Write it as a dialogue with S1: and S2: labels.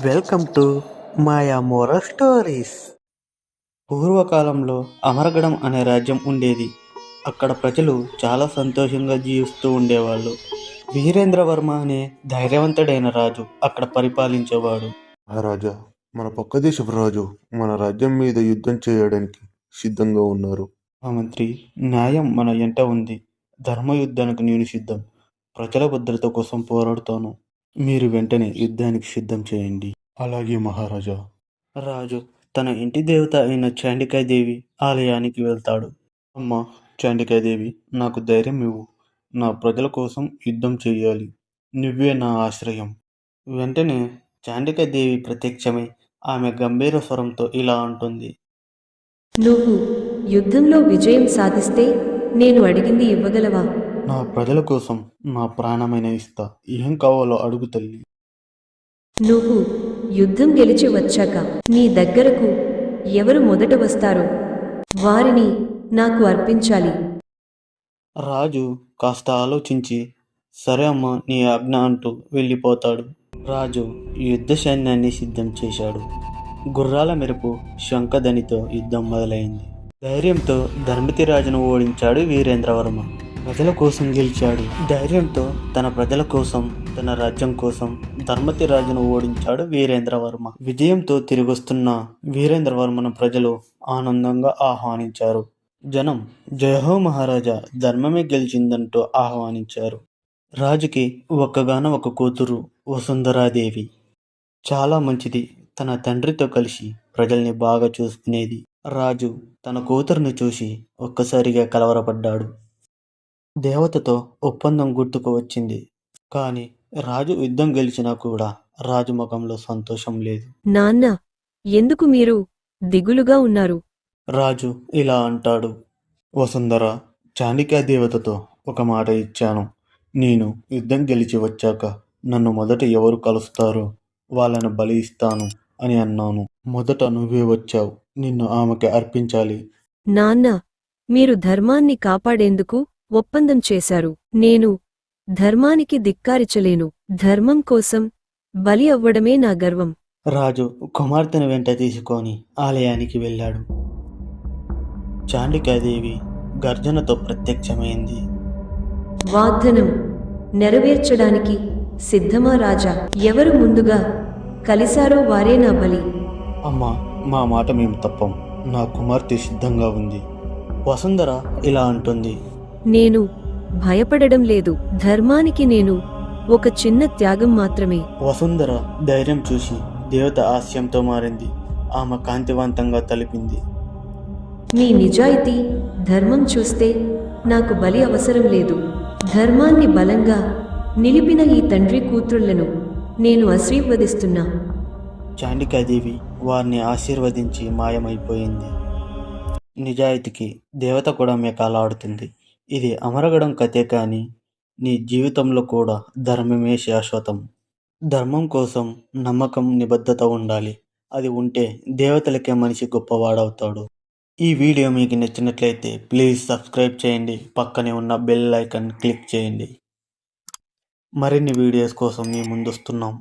S1: Welcome to Maya moral stories. పూర్వకాలంలో అమరగఢం అనే రాజ్యం ఉండేది. అక్కడ ప్రజలు చాలా సంతోషంగా జీవిస్తూ ఉండేవాళ్ళు. వీరేంద్రవర్మ అనే ధైర్యవంతుడైన రాజు అక్కడ పరిపాలించేవాడు.
S2: మహారాజా, మన పక్క దేశపు రాజు మన రాజ్యం మీద యుద్ధం చేయడానికి సిద్ధంగా ఉన్నారు.
S1: ఆ మంత్రి, న్యాయం మన ఎంట ఉంది. ధర్మయుద్ధానికి నేను సిద్ధం. ప్రజల భద్రత కోసం పోరాడుతాను. మీరు వెంటనే యుద్ధానికి సిద్ధం చేయండి.
S2: అలాగే మహారాజా.
S1: రాజు తన ఇంటి దేవత అయిన చాండికాదేవి ఆలయానికి వెళ్తాడు. అమ్మ చాండికాదేవి, నాకు ధైర్యం ఇవ్వు. నా ప్రజల కోసం యుద్ధం చెయ్యాలి. నువ్వే నా ఆశ్రయం. వెంటనే చాండికాదేవి ప్రత్యక్షమై ఆమె గంభీర స్వరంతో ఇలా అంటుంది.
S3: నువ్వు యుద్ధంలో విజయం సాధిస్తే నేను అడిగింది ఇవ్వగలవా?
S1: నా ప్రజల కోసం నా ప్రాణమైన ఇస్తా. ఏం కావాలో అడుగు తల్లి.
S3: నువ్వు యుద్ధం గెలిచి వచ్చాక నీ దగ్గరకు ఎవరు మొదట వస్తారో వారిని నాకు అర్పించాలి.
S1: రాజు కాస్త ఆలోచించి, సరే అమ్మ, నీ ఆజ్ఞ అంటూ వెళ్ళిపోతాడు. రాజు యుద్ధ సైన్యాన్ని సిద్ధం చేశాడు. గుర్రాల మెరుపు శంఖధనితో యుద్ధం మొదలైంది. ధైర్యంతో ధర్మతిరాజును ఓడించాడు వీరేంద్రవర్మ. ప్రజల కోసం గెలిచాడు. ధైర్యంతో తన ప్రజల కోసం, తన రాజ్యం కోసం ధర్మతిరాజును ఓడించాడు వీరేంద్రవర్మ. విజయంతో తిరిగొస్తున్న వీరేంద్రవర్మను ప్రజలు ఆనందంగా ఆహ్వానించారు. జనం జయహో మహారాజా, ధర్మమే గెలిచిందంటూ ఆహ్వానించారు. రాజుకి ఒక్కగానో ఒక కూతురు వసుంధరాదేవి. చాలా మంచిది. తన తండ్రితో కలిసి ప్రజల్ని బాగా చూసుకునేది. రాజు తన కూతురుని చూసి ఒక్కసారిగా కలవరపడ్డాడు. దేవతతో ఒప్పందం గుర్తుకు వచ్చింది. కానీ రాజు యుద్ధం గెలిచినా కూడా రాజు ముఖంలో సంతోషం లేదు.
S3: నాన్న, ఎందుకు మీరు దిగులుగా ఉన్నారు?
S1: రాజు ఇలా అంటాడు. వసుంధర, చాండికా దేవతతో ఒక మాట ఇచ్చాను. నేను యుద్ధం గెలిచి వచ్చాక నన్ను మొదట ఎవరు కలుస్తారో వాళ్ళను బలి ఇస్తాను అని అన్నాను. మొదట నువ్వే వచ్చావు. నిన్ను ఆమెకి అర్పించాలి.
S3: నాన్న, మీరు ధర్మాన్ని కాపాడేందుకు ఒప్పందం చేశారు. నేను ధర్మానికి ధిక్కారించలేను. ధర్మం కోసం బలి అవ్వడమే నా గర్వం.
S1: రాజు కుమార్తెను వెంట తీసుకొని ఆలయానికి వెళ్ళాడు. చాండికాదేవి గర్జనతో ప్రత్యక్షమైంది.
S3: వాగ్దానం నెరవేర్చడానికి సిద్ధమా రాజా? ఎవరు ముందుగా కలిశారో వారే నా బలి.
S1: అమ్మా, మా మాట మేము తప్పం. నా కుమార్తె సిద్ధంగా ఉంది. వసుంధర ఇలా అంటుంది.
S3: నేను భయపడడం లేదు. ధర్మానికి నేను ఒక చిన్న త్యాగం మాత్రమే.
S1: వసుంధర ధైర్యం చూసి దేవత హాస్యంతో మారింది. ఆమె కాంతివంతంగా తలిపింది.
S3: మీ నిజాయితీ, ధర్మం చూస్తే నాకు బలి అవసరం లేదు. ధర్మాన్ని బలంగా నిలిపిన ఈ తండ్రి కూతుళ్లను నేను ఆశీర్వదిస్తున్నా.
S1: చాండికాదేవి వారిని ఆశీర్వదించి మాయమైపోయింది. నిజాయితీకి దేవత కూడా మేకాలాడుతుంది. ఇది అమరగఢం కథే, కానీ నీ జీవితంలో కూడా ధర్మమే శాశ్వతం. ధర్మం కోసం నమ్మకం, నిబద్ధత ఉండాలి. అది ఉంటే దేవతలకే మనిషి గొప్పవాడవుతాడు. ఈ వీడియో మీకు నచ్చినట్లయితే ప్లీజ్ సబ్స్క్రైబ్ చేయండి. పక్కనే ఉన్న బెల్ ఐకాన్ క్లిక్ చేయండి. మరిన్ని వీడియోస్ కోసం మీ ముందొస్తున్నాం.